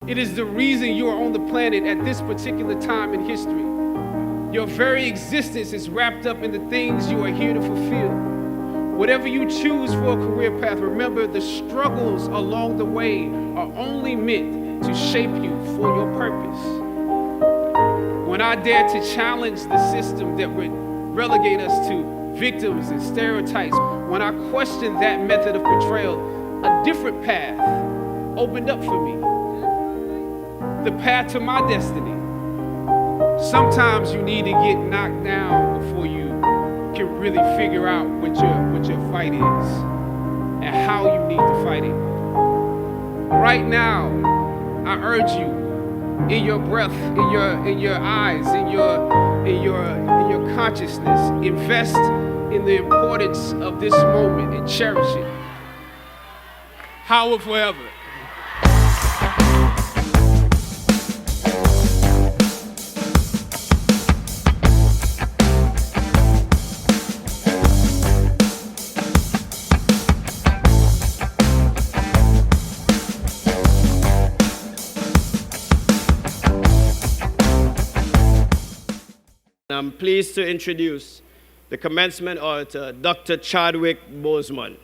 It is the reason you are on the planet at this particular time in history. Your very existence is wrapped up in the things you are here to fulfill. Whatever you choose for a career path, remember the struggles along the way are only meant to shape you for your purpose. When I dare to challenge the system that would relegate us to victims and stereotypes, when I questioned that method of portrayal, a different path opened up for me. The path to my destiny. Sometimes you need to get knocked down before you can really figure out what your fight is and how you need to fight it. Right now, I urge you, in your breath, in your eyes, in your consciousness, invest in the importance of this moment and cherish it. Howard forever. I'm pleased to introduce the commencement author, Dr. Chadwick Boseman.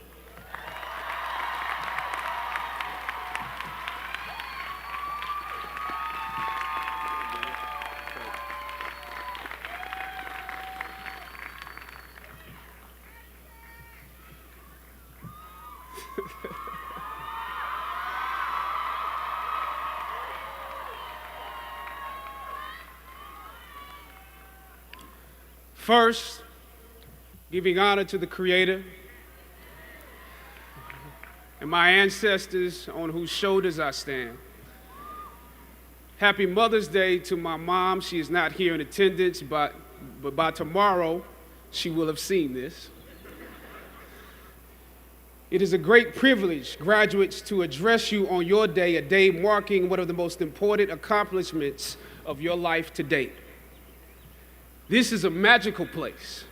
First, giving honor to the Creator and my ancestors on whose shoulders I stand. Happy Mother's Day to my mom. She is not here in attendance, but by tomorrow, she will have seen this. It is a great privilege, graduates, to address you on your day, a day marking one of the most important accomplishments of your life to date. This is a magical place,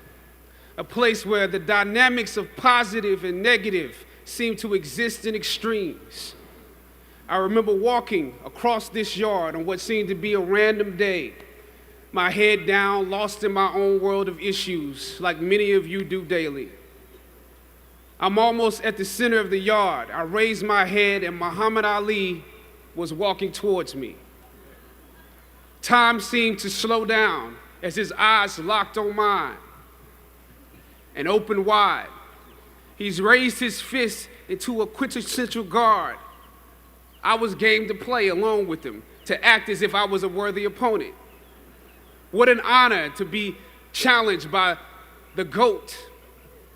a place where the dynamics of positive and negative seem to exist in extremes. I remember walking across this yard on what seemed to be a random day, my head down, lost in my own world of issues, like many of you do daily. I'm almost at the center of the yard. I raised my head and Muhammad Ali was walking towards me. Time seemed to slow down as his eyes locked on mine and opened wide. He's raised his fist into a quintessential guard. I was game to play along with him, to act as if I was a worthy opponent. What an honor to be challenged by the GOAT,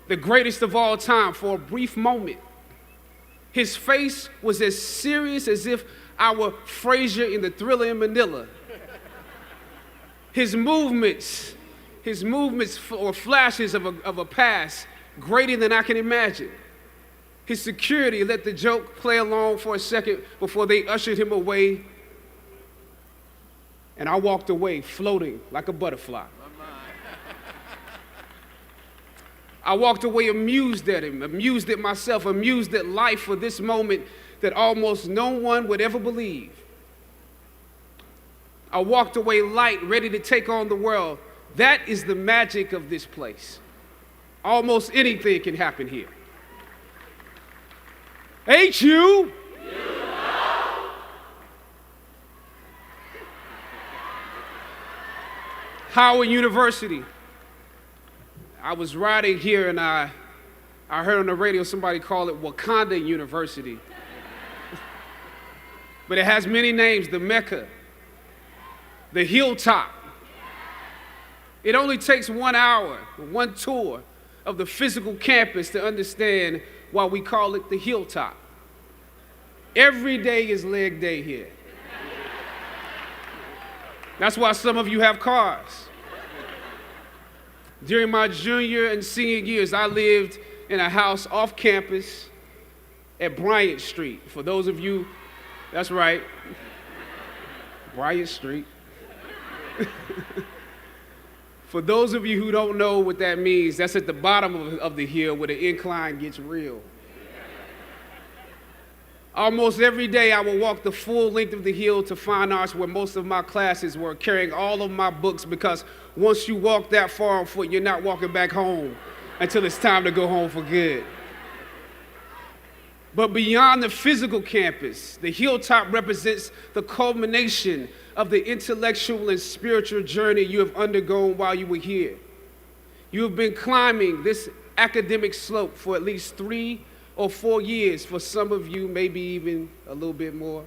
the greatest of all time, for a brief moment. His face was as serious as if I were Frazier in the Thriller in Manila. His movements or flashes of a past greater than I can imagine. His security let the joke play along for a second before they ushered him away. And I walked away floating like a butterfly. I walked away amused at him, amused at myself, amused at life for this moment that almost no one would ever believe. I walked away light, ready to take on the world. That is the magic of this place. Almost anything can happen here. Ain't you? Howard University. I was riding here and I heard on the radio somebody call it Wakanda University. But it has many names, the Mecca, the Hilltop. It only takes 1 hour, one tour of the physical campus to understand why we call it the Hilltop. Every day is leg day here. That's why some of you have cars. During my junior and senior years, I lived in a house off campus at Bryant Street. For those of you, that's right, Bryant Street. For those of you who don't know what that means, that's at the bottom of the hill where the incline gets real. Almost every day I would walk the full length of the hill to Fine Arts where most of my classes were, carrying all of my books, because once you walk that far on foot, you're not walking back home until it's time to go home for good. But beyond the physical campus, the hilltop represents the culmination of the intellectual and spiritual journey you have undergone while you were here. You have been climbing this academic slope for at least 3 or 4 years, for some of you, maybe even a little bit more.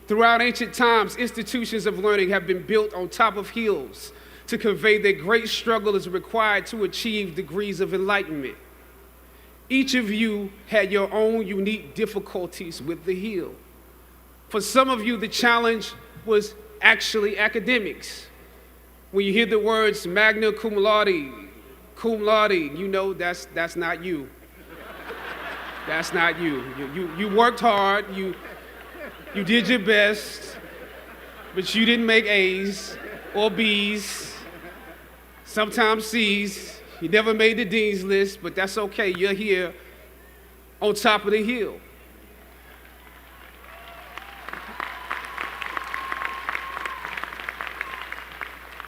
Throughout ancient times, institutions of learning have been built on top of hills to convey that great struggle is required to achieve degrees of enlightenment. Each of you had your own unique difficulties with the hill. For some of you, the challenge was actually academics. When you hear the words magna cum laude, you know that's not you. That's not you. You worked hard, you did your best, but you didn't make A's or B's, sometimes C's. You never made the dean's list, but that's okay. You're here on top of the hill.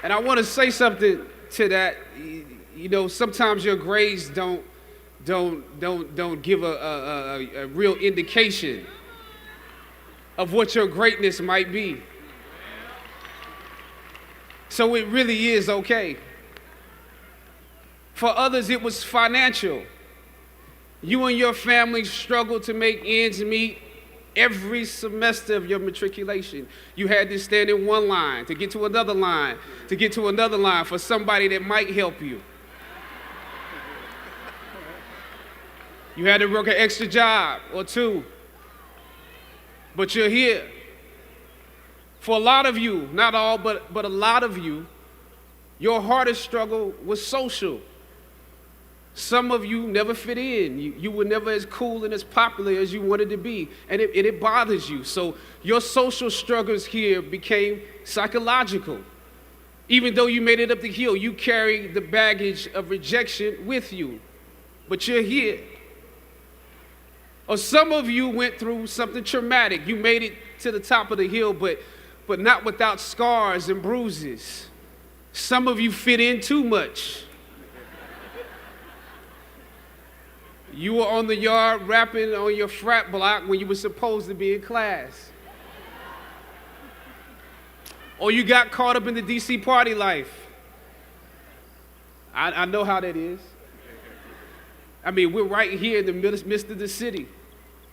And I want to say something to that. You know, sometimes your grades don't give a real indication of what your greatness might be. So it really is okay. For others, it was financial. You and your family struggled to make ends meet every semester of your matriculation. You had to stand in one line to get to another line, to get to another line for somebody that might help you. You had to work an extra job or two, but you're here. For a lot of you, not all, but a lot of you, your hardest struggle was social. Some of you never fit in. You were never as cool and as popular as you wanted to be, and it bothers you. So your social struggles here became psychological. Even though you made it up the hill, you carry the baggage of rejection with you, but you're here. Or some of you went through something traumatic. You made it to the top of the hill, but not without scars and bruises. Some of you fit in too much. You were on the yard rapping on your frat block when you were supposed to be in class. Or you got caught up in the DC party life. I know how that is. I mean, we're right here in the midst of the city.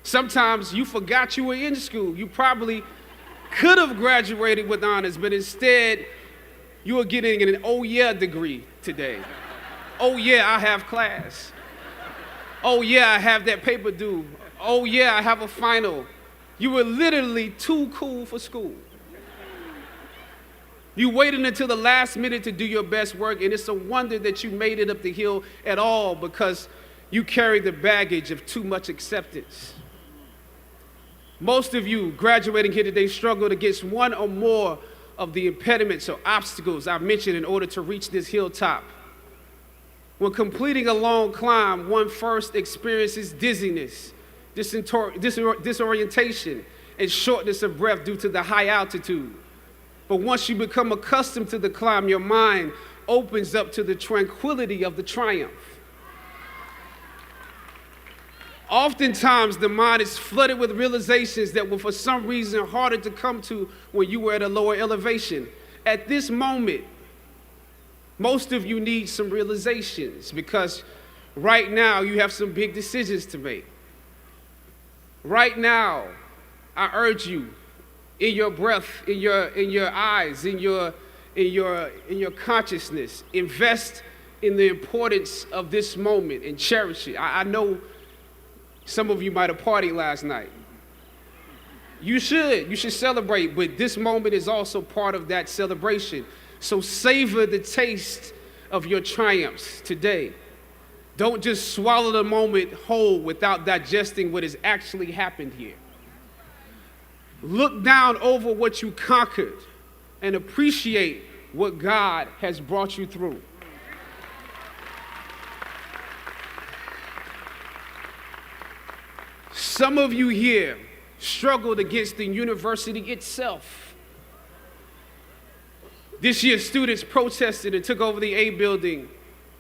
Sometimes you forgot you were in school. You probably could have graduated with honors, but instead you are getting an oh yeah degree today. Oh yeah, I have class. Oh yeah, I have that paper due. Oh yeah, I have a final. You were literally too cool for school. You waited until the last minute to do your best work, and it's a wonder that you made it up the hill at all, because you carry the baggage of too much acceptance. Most of you graduating here today struggled against one or more of the impediments or obstacles I've mentioned in order to reach this hilltop. When completing a long climb, one first experiences dizziness, disorientation, and shortness of breath due to the high altitude. But once you become accustomed to the climb, your mind opens up to the tranquility of the triumph. Oftentimes, the mind is flooded with realizations that were for some reason harder to come to when you were at a lower elevation. At this moment, most of you need some realizations, because right now you have some big decisions to make. Right now, I urge you, in your breath, in your eyes, in your consciousness, invest in the importance of this moment and cherish it. I know some of you might have partied last night. You should celebrate, but this moment is also part of that celebration. So savor the taste of your triumphs today. Don't just swallow the moment whole without digesting what has actually happened here. Look down over what you conquered and appreciate what God has brought you through. Some of you here struggled against the university itself. This year, students protested and took over the A building,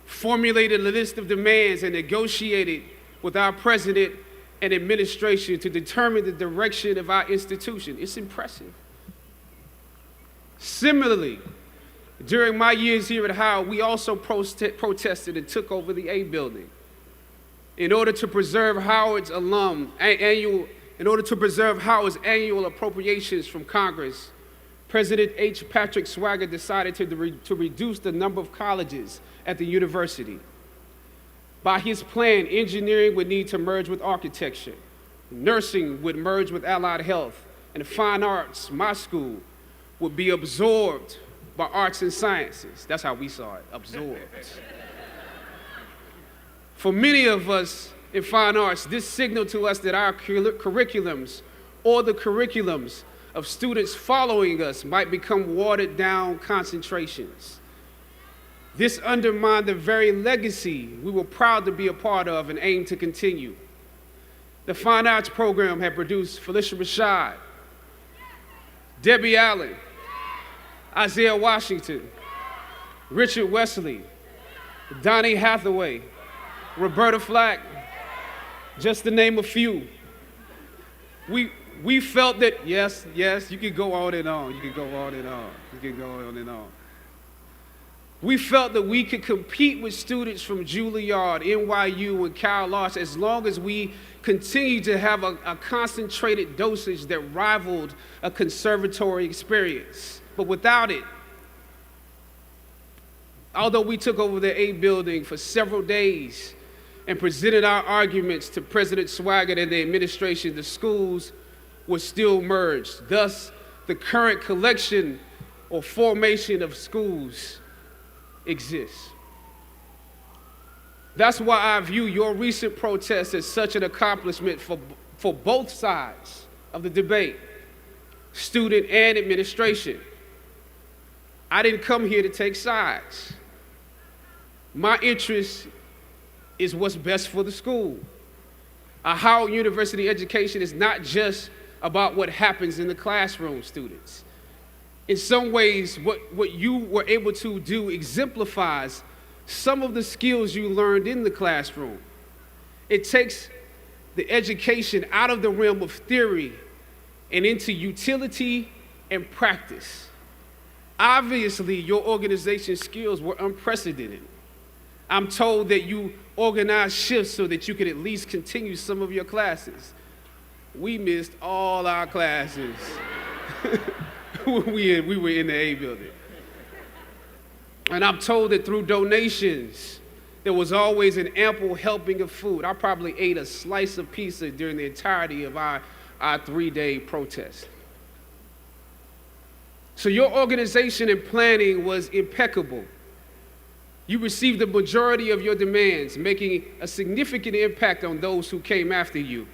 formulated a list of demands, and negotiated with our president and administration to determine the direction of our institution. It's impressive. Similarly, during my years here at Howard, we also protested and took over the A building in order to preserve Howard's annual appropriations from Congress. President H. Patrick Swagger decided to reduce the number of colleges at the university. By his plan, engineering would need to merge with architecture, nursing would merge with allied health, and fine arts, my school, would be absorbed by arts and sciences. That's how we saw it, absorbed. For many of us in fine arts, this signaled to us that our curriculums or the curriculums of students following us might become watered down concentrations. This undermined the very legacy we were proud to be a part of and aim to continue. The Fine Arts program had produced Felicia Rashad, Debbie Allen, Isaiah Washington, Richard Wesley, Donnie Hathaway, Roberta Flack, just to name a few. We felt that, yes, you could go on and on, We felt that we could compete with students from Juilliard, NYU, and Cal Arts as long as we continued to have a concentrated dosage that rivaled a conservatory experience. But without it, although we took over the A building for several days and presented our arguments to President Swagger and the administration, the schools were still merged. Thus, the current collection or formation of schools exists. That's why I view your recent protest as such an accomplishment for both sides of the debate, student and administration. I didn't come here to take sides. My interest is what's best for the school. A Howard University education is not just about what happens in the classroom, students. In some ways, what you were able to do exemplifies some of the skills you learned in the classroom. It takes the education out of the realm of theory and into utility and practice. Obviously, your organization skills were unprecedented. I'm told that you organized shifts so that you could at least continue some of your classes. We missed all our classes when we were in the A building. And I'm told that through donations, there was always an ample helping of food. I probably ate a slice of pizza during the entirety of our 3-day protest. So your organization and planning was impeccable. You received the majority of your demands, making a significant impact on those who came after you.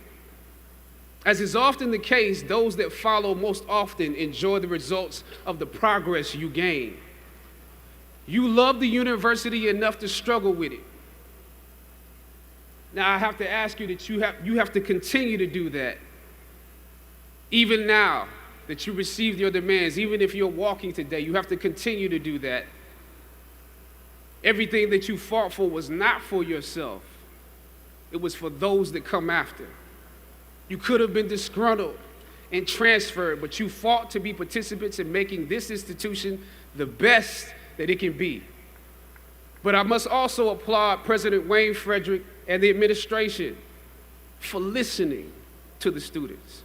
As is often the case, those that follow most often enjoy the results of the progress you gain. You love the university enough to struggle with it. Now I have to ask you that you have to continue to do that. Even now that you received your demands, even if you're walking today, you have to continue to do that. Everything that you fought for was not for yourself. It was for those that come after. You could have been disgruntled and transferred, but you fought to be participants in making this institution the best that it can be. But I must also applaud President Wayne Frederick and the administration for listening to the students.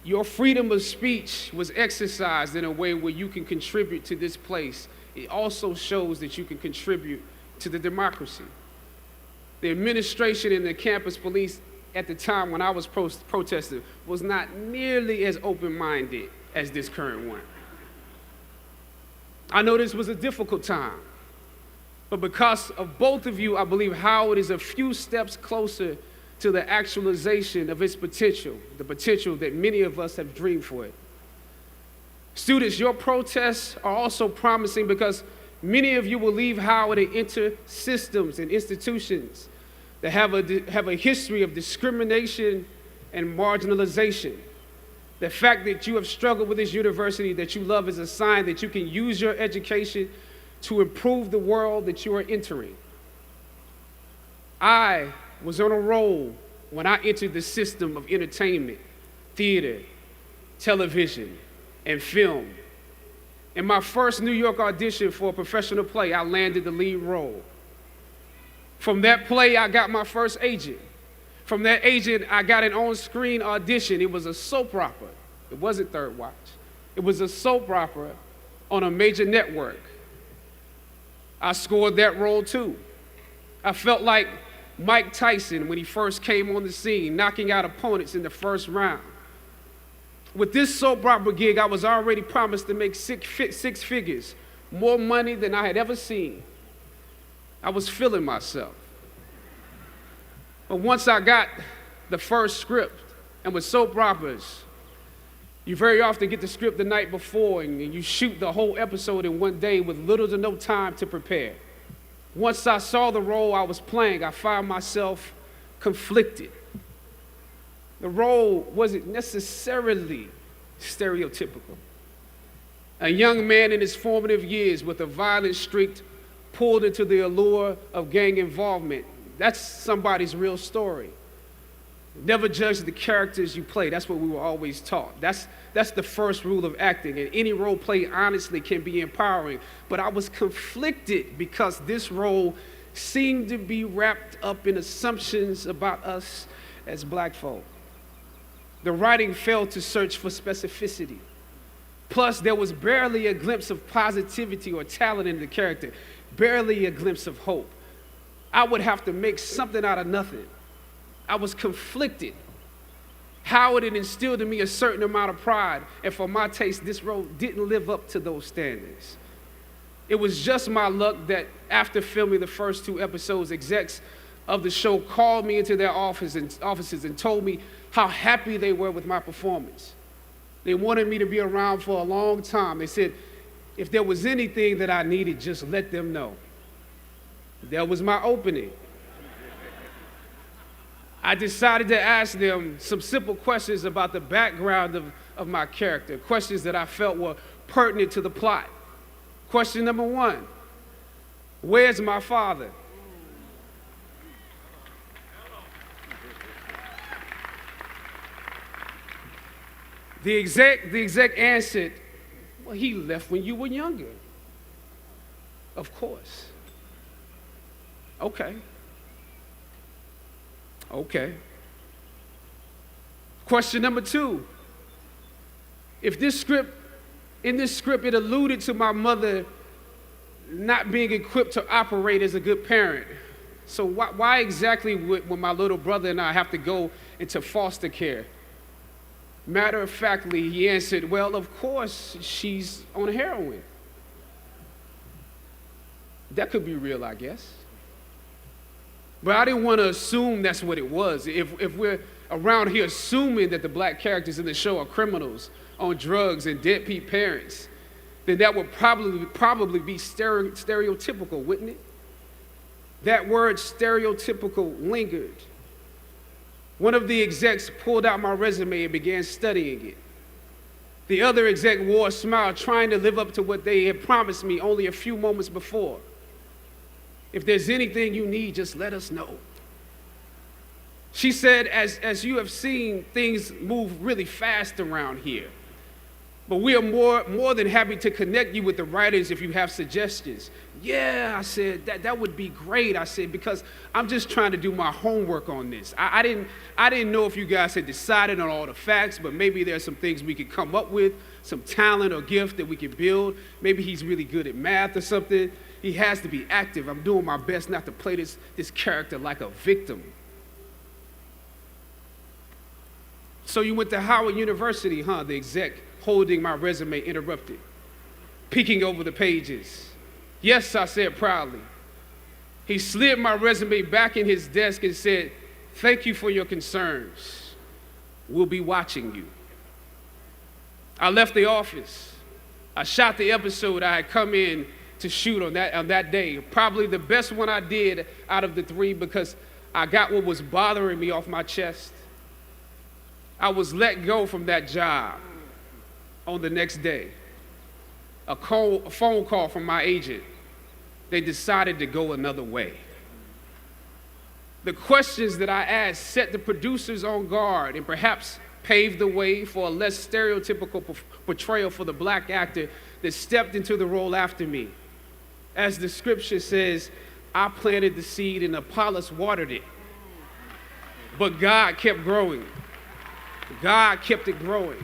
Your freedom of speech was exercised in a way where you can contribute to this place. It also shows that you can contribute to the democracy. The administration and the campus police at the time when I was protesting was not nearly as open-minded as this current one. I know this was a difficult time, but because of both of you, I believe Howard is a few steps closer to the actualization of its potential, the potential that many of us have dreamed for it. Students, your protests are also promising because many of you will leave Howard and enter systems and institutions that have a history of discrimination and marginalization. The fact that you have struggled with this university that you love is a sign that you can use your education to improve the world that you are entering. I was on a roll when I entered the system of entertainment, theater, television, and film. In my first New York audition for a professional play, I landed the lead role. From that play, I got my first agent. From that agent, I got an on-screen audition. It was a soap opera. It wasn't Third Watch. It was a soap opera on a major network. I scored that role too. I felt like Mike Tyson when he first came on the scene, knocking out opponents in the first round. With this soap opera gig, I was already promised to make six figures, more money than I had ever seen. I was feeling myself. But once I got the first script, and with soap operas, you very often get the script the night before and you shoot the whole episode in one day with little to no time to prepare. Once I saw the role I was playing, I found myself conflicted. The role wasn't necessarily stereotypical. A young man in his formative years with a violent streak pulled into the allure of gang involvement. That's somebody's real story. Never judge the characters you play. That's what we were always taught. That's the first rule of acting. And any role played honestly can be empowering. But I was conflicted because this role seemed to be wrapped up in assumptions about us as black folk. The writing failed to search for specificity. Plus, there was barely a glimpse of positivity or talent in the character, barely a glimpse of hope. I would have to make something out of nothing. I was conflicted. Howard had instilled in me a certain amount of pride, and for my taste, this role didn't live up to those standards. It was just my luck that after filming the first 2 episodes, execs of the show called me into their offices and told me how happy they were with my performance. They wanted me to be around for a long time. They said, if there was anything that I needed, just let them know. That was my opening. I decided to ask them some simple questions about the background of my character, questions that I felt were pertinent to the plot. Question number 1, where's my father? The exec answered, well, he left when you were younger. Of course. Okay. Question number 2. In this script, it alluded to my mother not being equipped to operate as a good parent. So why exactly would my little brother and I have to go into foster care? Matter of factly, he answered, well, of course, she's on heroin. That could be real, I guess. But I didn't want to assume that's what it was. If we're around here assuming that the black characters in the show are criminals on drugs and deadbeat parents, then that would probably be stereotypical, wouldn't it? That word stereotypical lingered. One of the execs pulled out my resume and began studying it. The other exec wore a smile, trying to live up to what they had promised me only a few moments before. If there's anything you need, just let us know. She said, as you have seen, things move really fast around here. But we are more than happy to connect you with the writers if you have suggestions. Yeah, I said, that would be great. I said, because I'm just trying to do my homework on this. I didn't know if you guys had decided on all the facts, but maybe there's some things we could come up with, some talent or gift that we could build. Maybe he's really good at math or something. He has to be active. I'm doing my best not to play this character like a victim. So you went to Howard University, huh? The exec holding my resume interrupted, peeking over the pages. Yes, I said proudly. He slid my resume back in his desk and said, thank you for your concerns. We'll be watching you. I left the office. I shot the episode I had come in to shoot on that day. Probably the best one I did out of the three because I got what was bothering me off my chest. I was let go from that job on the next day. A phone call from my agent. They decided to go another way. The questions that I asked set the producers on guard and perhaps paved the way for a less stereotypical portrayal for the black actor that stepped into the role after me. As the scripture says, I planted the seed and Apollos watered it. But God kept growing. God kept it growing.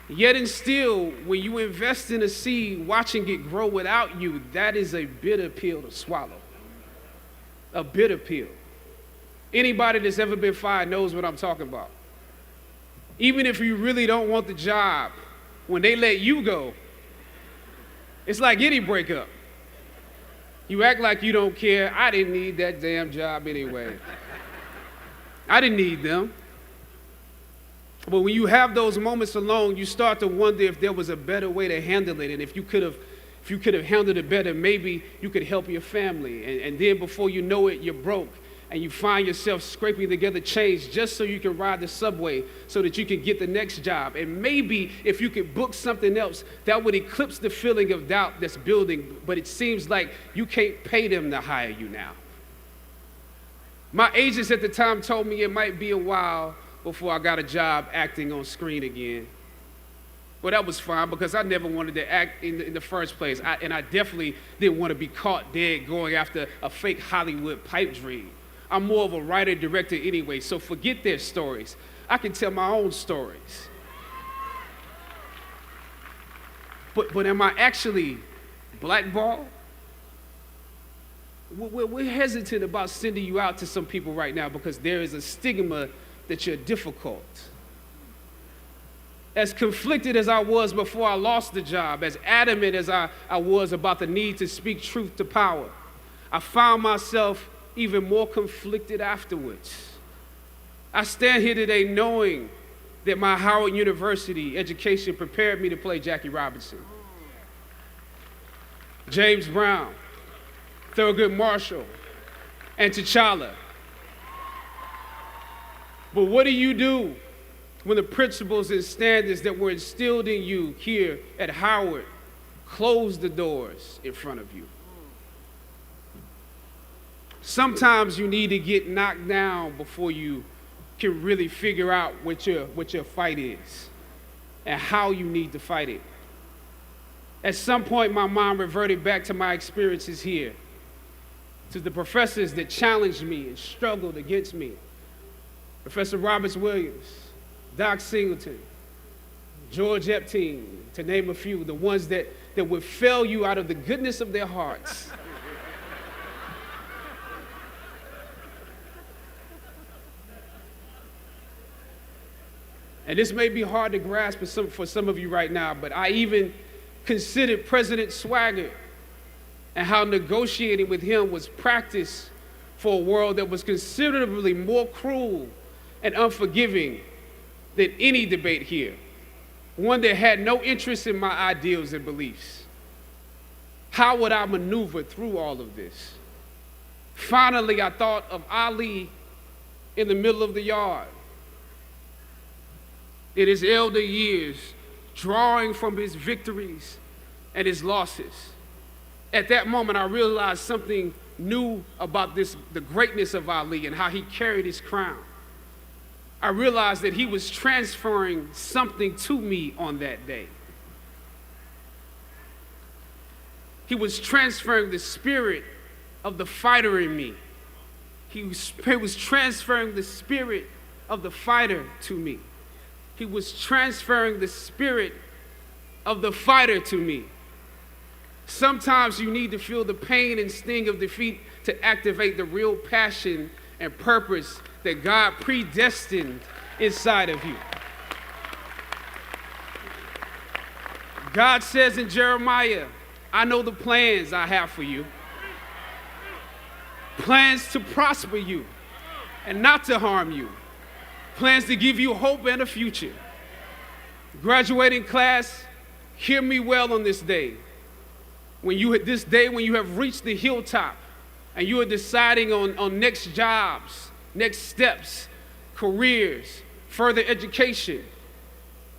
Yet and still, when you invest in a seed, watching it grow without you, that is a bitter pill to swallow. A bitter pill. Anybody that's ever been fired knows what I'm talking about. Even if you really don't want the job, when they let you go, it's like any breakup. You act like you don't care. I didn't need that damn job anyway. I didn't need them. But when you have those moments alone, you start to wonder if there was a better way to handle it. And if you could have handled it better, maybe you could help your family. And then before you know it, you're broke. And you find yourself scraping together change just so you can ride the subway so that you can get the next job. And maybe if you could book something else, that would eclipse the feeling of doubt that's building. But it seems like you can't pay them to hire you now. My agents at the time told me it might be a while before I got a job acting on screen again. Well, that was fine because I never wanted to act in the first place. And I definitely didn't want to be caught dead going after a fake Hollywood pipe dream. I'm more of a writer-director anyway, so forget their stories. I can tell my own stories. But am I actually blackballed? We're hesitant about sending you out to some people right now because there is a stigma that you're difficult. As conflicted as I was before I lost the job, as adamant as I was about the need to speak truth to power, I found myself even more conflicted afterwards. I stand here today knowing that my Howard University education prepared me to play Jackie Robinson, James Brown, Thurgood Marshall, and T'Challa. But what do you do when the principles and standards that were instilled in you here at Howard close the doors in front of you? Sometimes you need to get knocked down before you can really figure out what your fight is and how you need to fight it. At some point, my mind reverted back to my experiences here, to the professors that challenged me and struggled against me. Professor Roberts Williams, Doc Singleton, George Epstein, to name a few, the ones that would fail you out of the goodness of their hearts. And this may be hard to grasp for some of you right now, but I even considered President Swaggart and how negotiating with him was practice for a world that was considerably more cruel and unforgiving than any debate here, one that had no interest in my ideals and beliefs. How would I maneuver through all of this? Finally, I thought of Ali in the middle of the yard, in his elder years, drawing from his victories and his losses. At that moment, I realized something new about the greatness of Ali and how he carried his crown. I realized that he was transferring something to me on that day. He was transferring the spirit of the fighter in me. He was transferring the spirit of the fighter to me. He was transferring the spirit of the fighter to me. Sometimes you need to feel the pain and sting of defeat to activate the real passion and purpose that God predestined inside of you. God says in Jeremiah, I know the plans I have for you. Plans to prosper you and not to harm you. Plans to give you hope and a future. Graduating class, Hear me well on this day. When you have reached the hilltop and you are deciding on next jobs, next steps, careers, further education,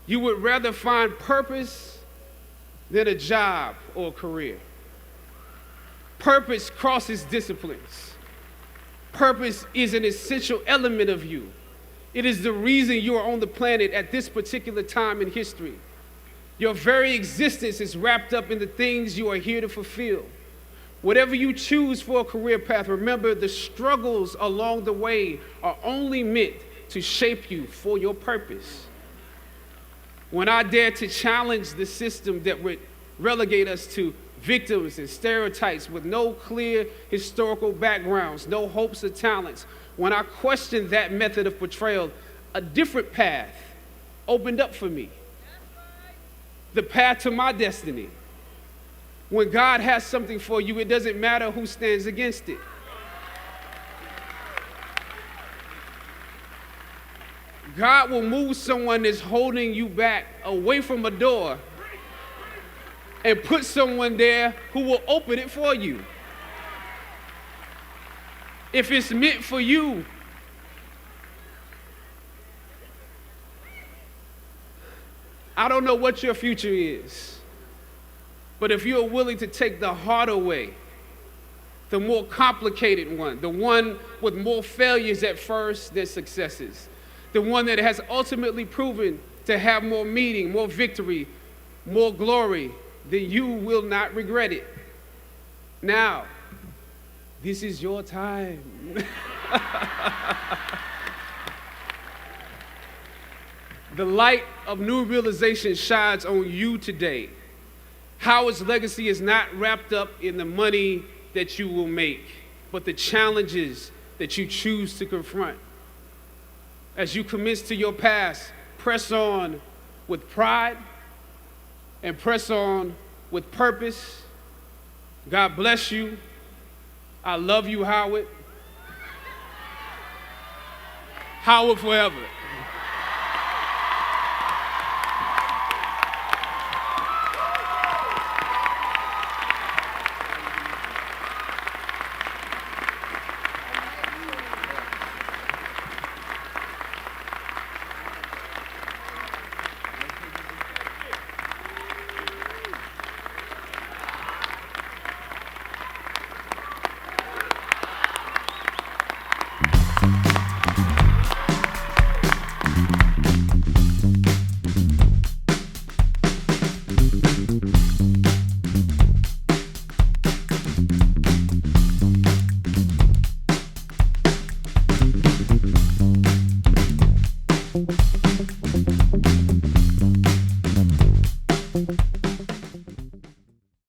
you would rather find purpose than a job or a career. Purpose crosses disciplines. Purpose is an essential element of you. It is the reason you are on the planet at this particular time in history. Your very existence is wrapped up in the things you are here to fulfill. Whatever you choose for a career path, remember the struggles along the way are only meant to shape you for your purpose. When I dare to challenge the system that would relegate us to victims and stereotypes with no clear historical backgrounds, no hopes or talents, when I questioned that method of portrayal, a different path opened up for me. The path to my destiny. When God has something for you, it doesn't matter who stands against it. God will move someone that's holding you back away from a door and put someone there who will open it for you. If it's meant for you, I don't know what your future is, but if you're willing to take the harder way, the more complicated one, the one with more failures at first than successes, the one that has ultimately proven to have more meaning, more victory, more glory, then you will not regret it. Now, this is your time. The light of new realization shines on you today. Howard's legacy is not wrapped up in the money that you will make, but the challenges that you choose to confront. As you commence to your past, press on with pride and press on with purpose. God bless you. I love you, Howard. Howard forever.